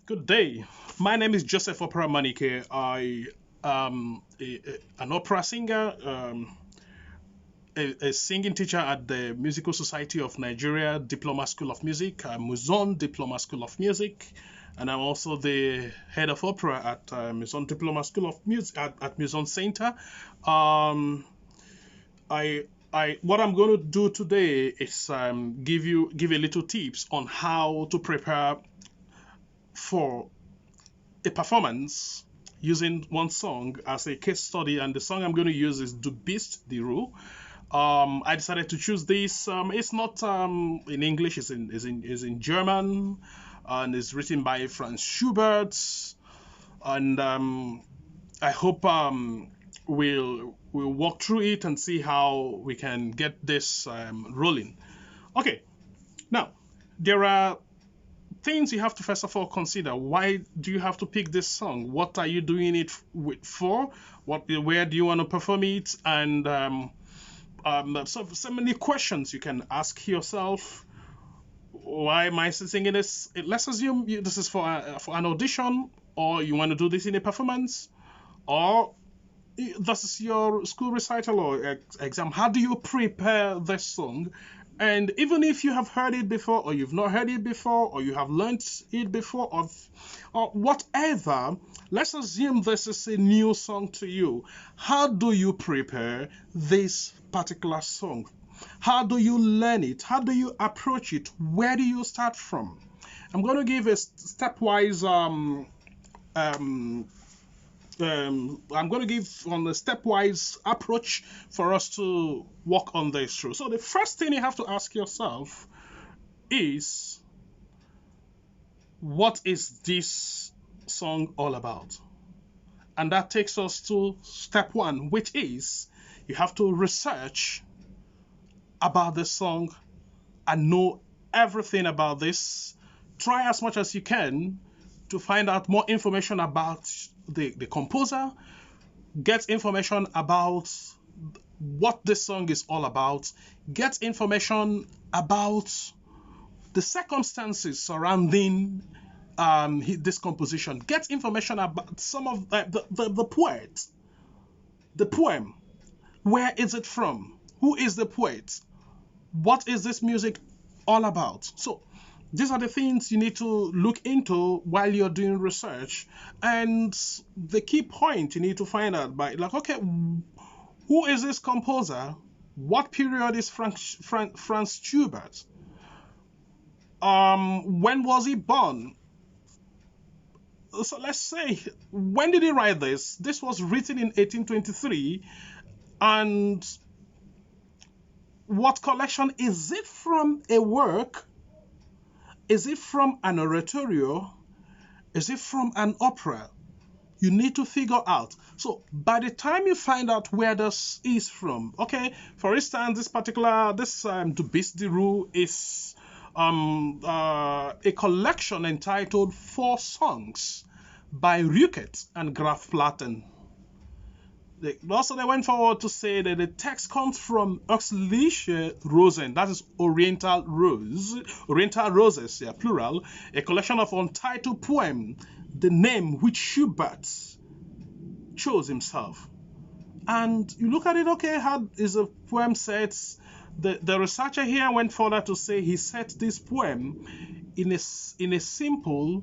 Good day. My name is Joseph Oparamanuike. I am an opera singer, a singing teacher at the Musical Society of Nigeria Diploma School of Music, Muzon Diploma School of Music, and I'm also the head of opera at Muzon Diploma School of Music at Muzon Center. Um, I what I'm going to do today is give a little tips on how to prepare for a performance using one song as a case study, and the song I'm going to use is Du bist die Ruhe. I decided to choose this. It's not in English. It's in German, and it's written by Franz Schubert. And I hope we'll walk through it and see how we can get this rolling. Okay, now there are things you have to first of all consider. Why do you have to pick this song? What are you doing it for? Where do you want to perform it? And so many questions you can ask yourself. Why am I singing this? Let's assume this is for an audition, or you want to do this in a performance, or this is your school recital or exam. How do you prepare this song? And even if you have heard it before, or you've not heard it before, or you have learned it before, or whatever, let's assume this is a new song to you. How do you prepare this particular song? How do you learn it? How do you approach it? Where do you start from? I'm going to give a stepwise I'm going to give on a stepwise approach for us to walk on this through. So the first thing you have to ask yourself is, what is this song all about? And that takes us to step one, which is you have to research about this song and know everything about this. Try as much as you can to find out more information about the composer, get information about what this song is all about, get information about the circumstances surrounding this composition, get information about some of the poet, the poem. Where is it from? Who is the poet? What is this music all about? So these are the things you need to look into while you're doing research. And the key point you need to find out by, like, okay, who is this composer? What period is Franz Schubert? When was he born? So let's say, when did he write this? This was written in 1823. And what collection? Is it from a work? Is it from an oratorio? Is it from an opera? You need to figure out. So by the time you find out where this is from, okay, for instance, this Du bist die Ruhe is a collection entitled Four Songs by Rückert and Graf Platen. They went forward to say that the text comes from Öxlische Rosen, that is Oriental Roses, yeah, plural, a collection of untitled poem, the name which Schubert chose himself. And you look at it, okay, how is a poem set? The researcher here went further to say he set this poem in a simple,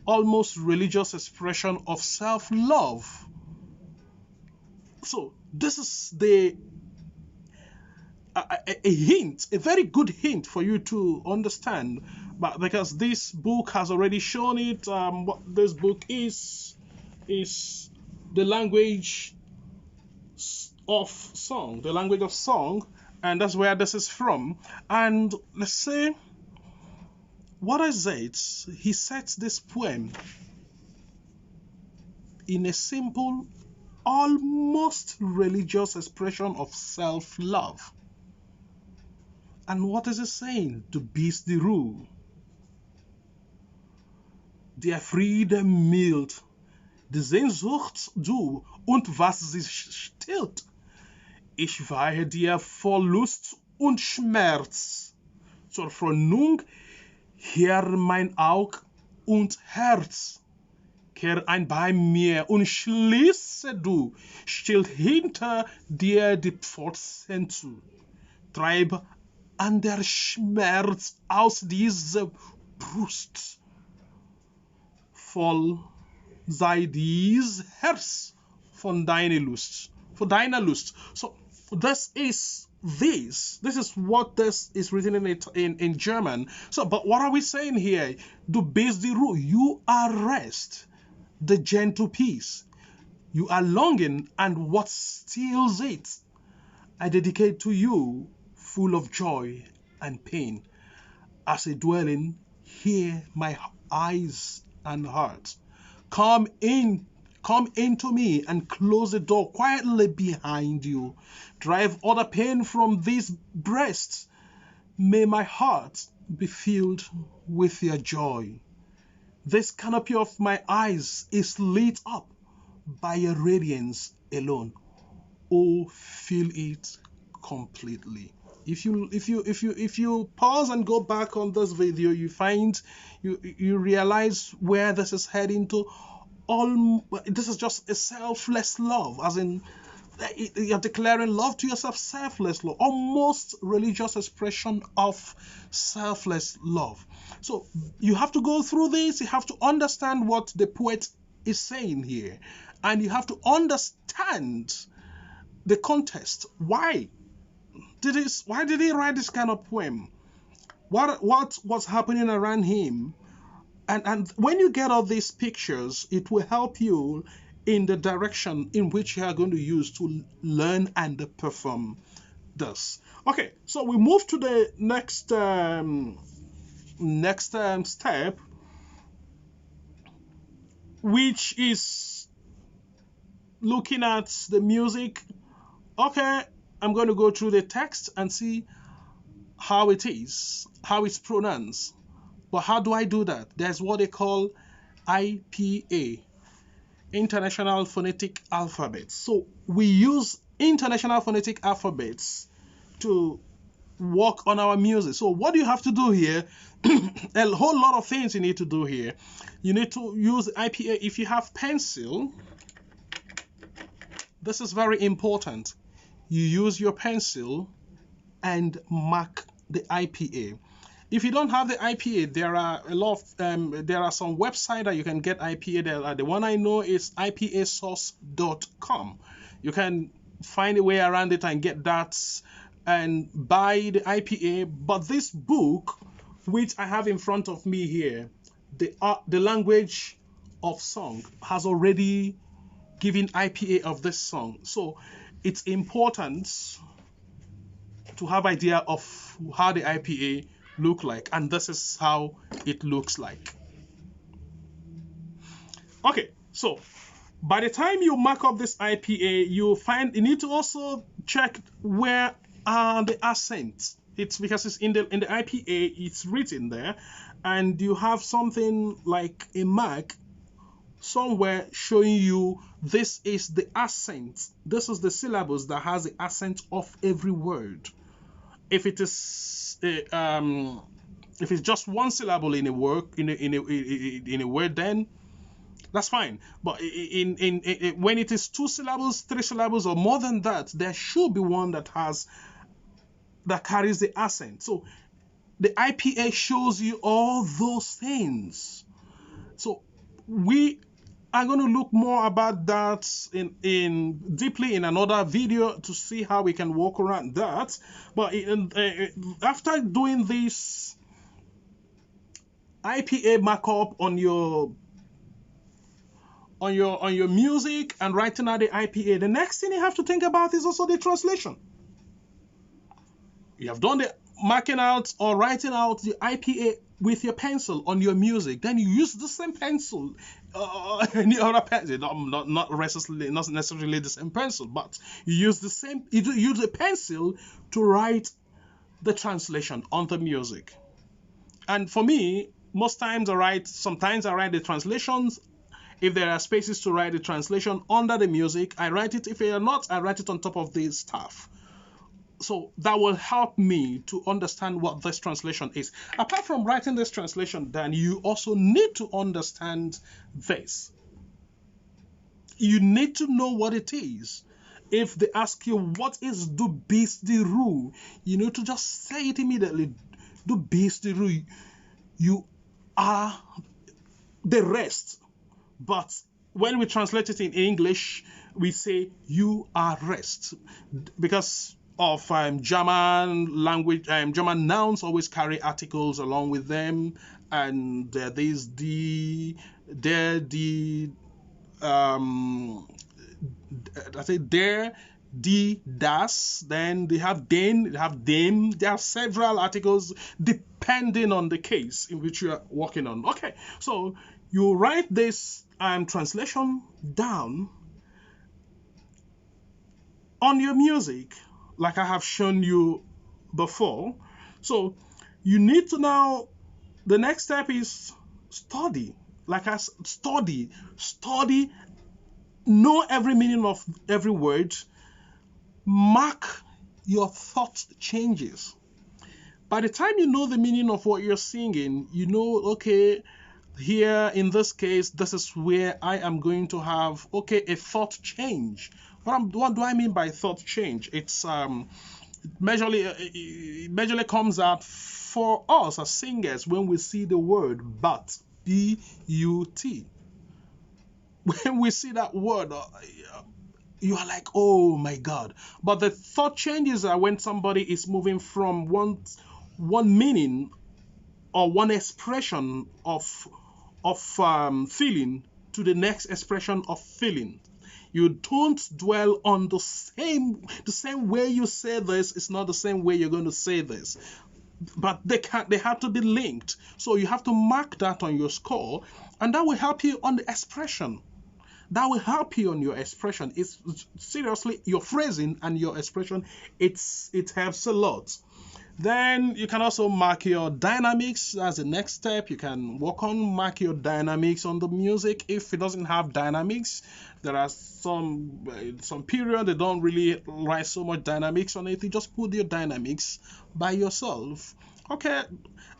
almost religious expression of self-love. So this is a hint, a very good hint for you to understand, but because this book has already shown it. What this book is the language of song, and that's where this is from. And let's say, what is it? He sets this poem in a simple, almost religious expression of self-love. And what is it saying? Du bist die Ruhe. Der Friede mild, die Sehnsucht du, und was sie stillt. Ich weihe dir vor Lust und Schmerz. Zur Vernunft, Herr mein Aug, und Herz, kehr ein bei mir und schließe du still hinter dir die Pforten zu. Treib an der Schmerz aus dieser Brust. Voll sei dies Herz von deiner Lust. So this is what this is written in German. So, but what are we saying here? Du bist die Ruhe. You are rest, the gentle peace. You are longing, and what steals it? I dedicate to you, full of joy and pain. As a dwelling, hear my eyes and heart. Come into me and close the door quietly behind you. Drive all the pain from this breast. May my heart be filled with your joy. This canopy of my eyes is lit up by your radiance alone. Oh, fill it completely. If you pause and go back on this video, you realize where this is heading to. This is just a selfless love, as in you're declaring love to yourself. Selfless love, almost religious expression of selfless love. So you have to go through this. You have to understand what the poet is saying here, and you have to understand the context. Why did he write this kind of poem? What was happening around him? And when you get all these pictures, it will help you in the direction in which you are going to use to learn and perform this. Okay, so we move to the next step, which is looking at the music. Okay, I'm going to go through the text and see how it's pronounced. But how do I do that? There's what they call IPA, International Phonetic Alphabet. So we use International Phonetic Alphabets to work on our music. So what do you have to do here? A whole lot of things you need to do here. You need to use IPA. If you have pencil, this is very important. You use your pencil and mark the IPA. If you don't have the IPA, there are some websites that you can get IPA. The one I know is ipasource.com. You can find a way around it and get that and buy the IPA. But this book, which I have in front of me here, the language of song, has already given IPA of this song. So it's important to have idea of how the IPA look like, and this is how it looks like. Okay, so by the time you mark up this IPA, you need to also check where are the accents. It's because it's in the IPA, it's written there, and you have something like a mark somewhere showing you this is the accent. This is the syllables that has the accent of every word. If it is if it's just one syllable in a word, in a word, then that's fine. But when it is 2 syllables, 3 syllables, or more than that, there should be one that carries the accent. So the IPA shows you all those things. So we are going to look more about that deeply in another video to see how we can work around that. But after doing this IPA markup on your music and writing out the IPA, the next thing you have to think about is also the translation. You have done the marking out or writing out the IPA with your pencil on your music, then you use the same pencil, any other pencil, not necessarily the same pencil, but you use a pencil to write the translation on the music. And for me, sometimes I write the translations. If there are spaces to write the translation under the music, I write it. If they are not, I write it on top of the stuff. So that will help me to understand what this translation is. Apart from writing this translation, then you also need to understand this. You need to know what it is. If they ask you what is du bist die Ruhe, you need to just say it immediately. Du bist die Ruhe. You are the rest. But when we translate it in English, we say you are rest, because of German language. German nouns always carry articles along with them, and there's the I say der, die, das, then they have den, they have dem. There are several articles depending on the case in which you are working on. Okay, so you write this translation down on your music, like I have shown you before. So you need to now, the next step is study. Like I study, know every meaning of every word, mark your thought changes. By the time you know the meaning of what you're singing, you know, okay, here in this case, this is where I am going to have, okay, a thought change. What do I mean by thought change? It's majorly comes out for us as singers when we see the word but, B-U-T. When we see that word, you are like, oh my God. But the thought changes are when somebody is moving from one meaning or one expression of feeling to the next expression of feeling. You don't dwell on the same way you say this is not the same way you're going to say this. But they have to be linked. So you have to mark that on your score, and that will help you on the expression. That will help you on your expression. It's seriously your phrasing and your expression. It helps a lot. Then you can also mark your dynamics as the next step. You can mark your dynamics on the music. If it doesn't have dynamics, there are some period they don't really write so much dynamics on it. You just put your dynamics by yourself. Okay.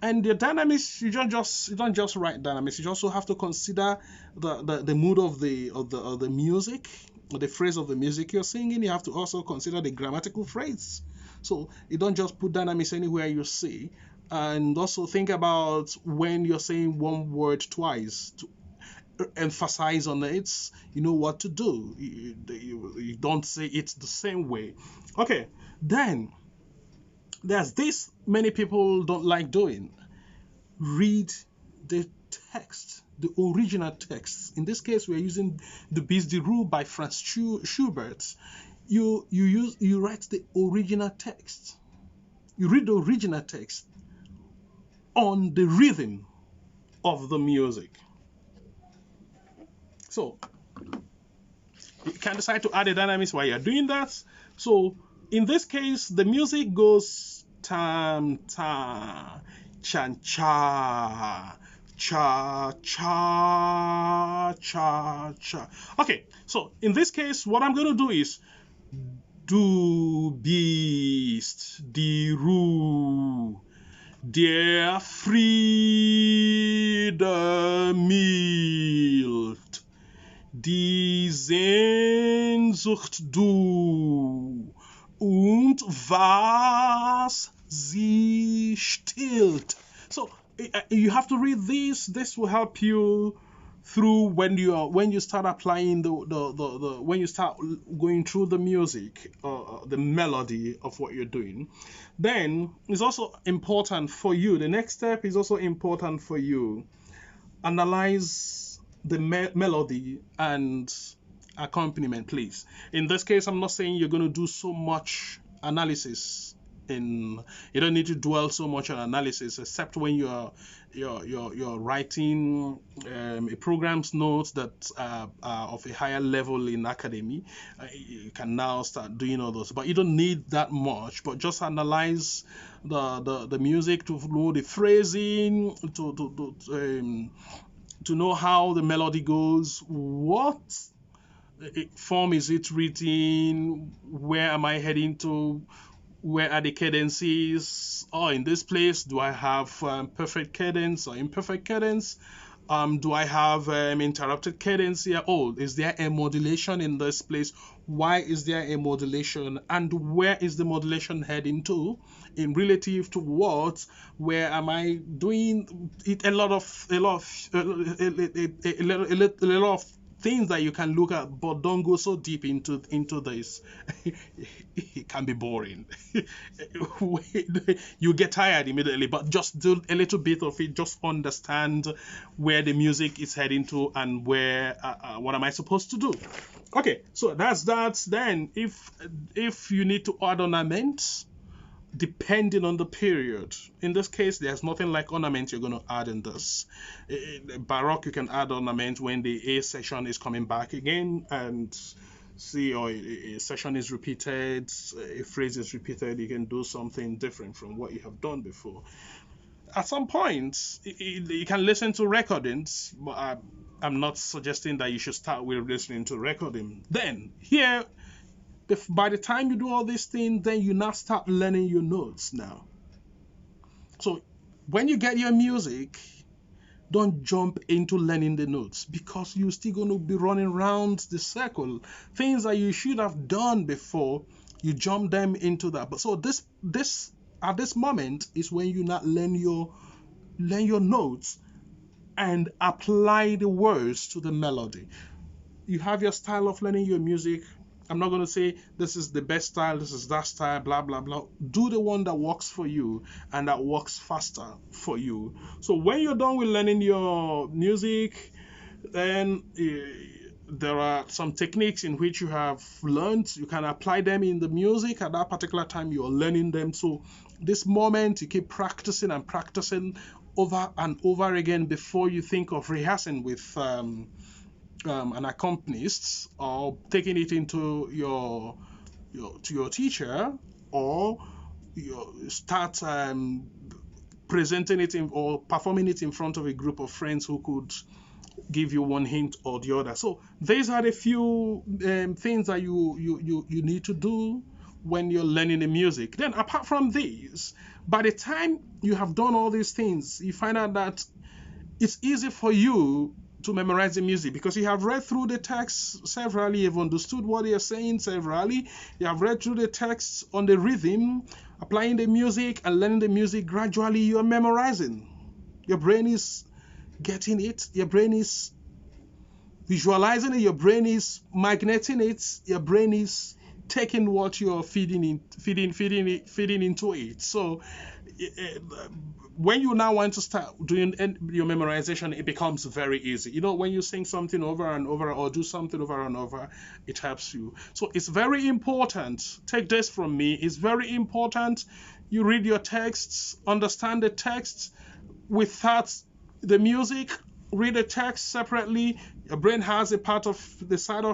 And the dynamics, you don't just write dynamics. You also have to consider the mood of the music, or the phrase of the music you're singing. You have to also consider the grammatical phrase. So you don't just put dynamics anywhere you see. And also think about when you're saying one word twice, to emphasize on it. You know what to do. You don't say it the same way. Okay, then there's this many people don't like doing. Read the text, the original text. In this case, we're using the Bis die Ruhe by Franz Schubert. You write the original text. You read the original text on the rhythm of the music. So you can decide to add a dynamics while you're doing that. So in this case, the music goes tam ta, chan cha, cha cha cha cha. Okay, so in this case, what I'm going to do is du bist die Ruhe, der Friede mild, die Sehnsucht du, und was sie stillt. So you have to read this. This will help you through when you start applying when you start going through the music, the melody of what you're doing. Then it's also important for you. The next step is also important for you. Analyze the melody and accompaniment, please. In this case, I'm not saying you're going to do so much analysis. You don't need to dwell so much on analysis, except when you're writing a program's notes that are of a higher level in academy. You can now start doing all those, but you don't need that much. But just analyze the music to know the phrasing, to know how the melody goes, what form is it written, where am I heading to, Where are the cadences? Oh, in this place, do I have perfect cadence or imperfect cadence? Do I have interrupted cadence here? Oh, is there a modulation in this place? Why is there a modulation? And where is the modulation heading to in relative to what? Where am I doing it? A lot of things that you can look at, but don't go so deep into this. It can be boring. You get tired immediately, but just do a little bit of it. Just understand where the music is heading to and where what am I supposed to do. Okay, so that's that. Then if you need to add ornaments, depending on the period. In this case, there's nothing like ornament you're going to add in this. Baroque, you can add ornament when the A section is coming back again, and C, or a section is repeated, a phrase is repeated, you can do something different from what you have done before. At some point, you can listen to recordings, but I'm not suggesting that you should start with listening to recording. Then, here, by the time you do all these things, then you now start learning your notes now. So when you get your music, don't jump into learning the notes, because you're still going to be running around the circle. Things that you should have done before, you jump them into that. But so this at this moment is when you not learn your notes and apply the words to the melody. You have your style of learning your music. I'm not going to say this is the best style, this is that style, blah, blah, blah. Do the one that works for you and that works faster for you. So when you're done with learning your music, then there are some techniques in which you have learned. You can apply them in the music. At that particular time, you're learning them. So this moment, you keep practicing and practicing over and over again before you think of rehearsing with an accompanist, or taking it into your to your teacher, or you start presenting it or performing it in front of a group of friends who could give you one hint or the other. So these are the few things that you need to do when you're learning the music. Then apart from these, by the time you have done all these things, you find out that it's easy for you to memorize the music, because you have read through the text severally, you've understood what you're saying severally, you have read through the text on the rhythm, applying the music and learning the music gradually. You're memorizing. Your brain is getting it, your brain is visualizing it, your brain is magneting it, your brain is taking what you're feeding into it. So when you now want to start doing your memorization, it becomes very easy. When you sing something over and over, or do something over and over, it helps you. So it's very important. Take this from me. It's very important you read your texts, understand the text without the music. Read the text separately. Your brain has a part of the side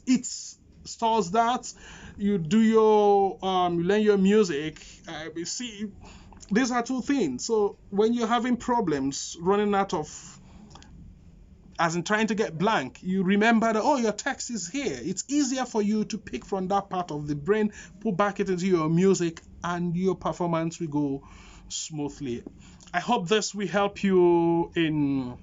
it stores that. You do you learn your music. See, these are two things. So when you're having problems running out of, as in trying to get blank, you remember that, your text is here. It's easier for you to pick from that part of the brain, put back it into your music, and your performance will go smoothly. I hope this will help you in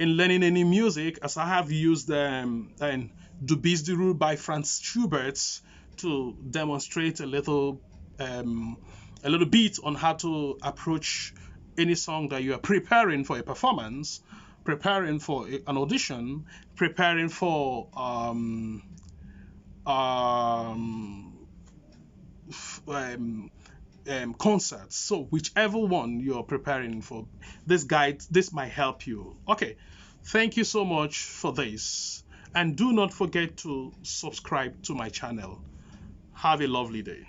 learning any music, as I have used Du Bist die Ruhe by Franz Schubert to demonstrate a little bit on how to approach any song that you are preparing for a performance, preparing for an audition, preparing for concerts. So whichever one you're preparing for, this might help you. Okay, thank you so much for this, and do not forget to subscribe to my channel. Have a lovely day.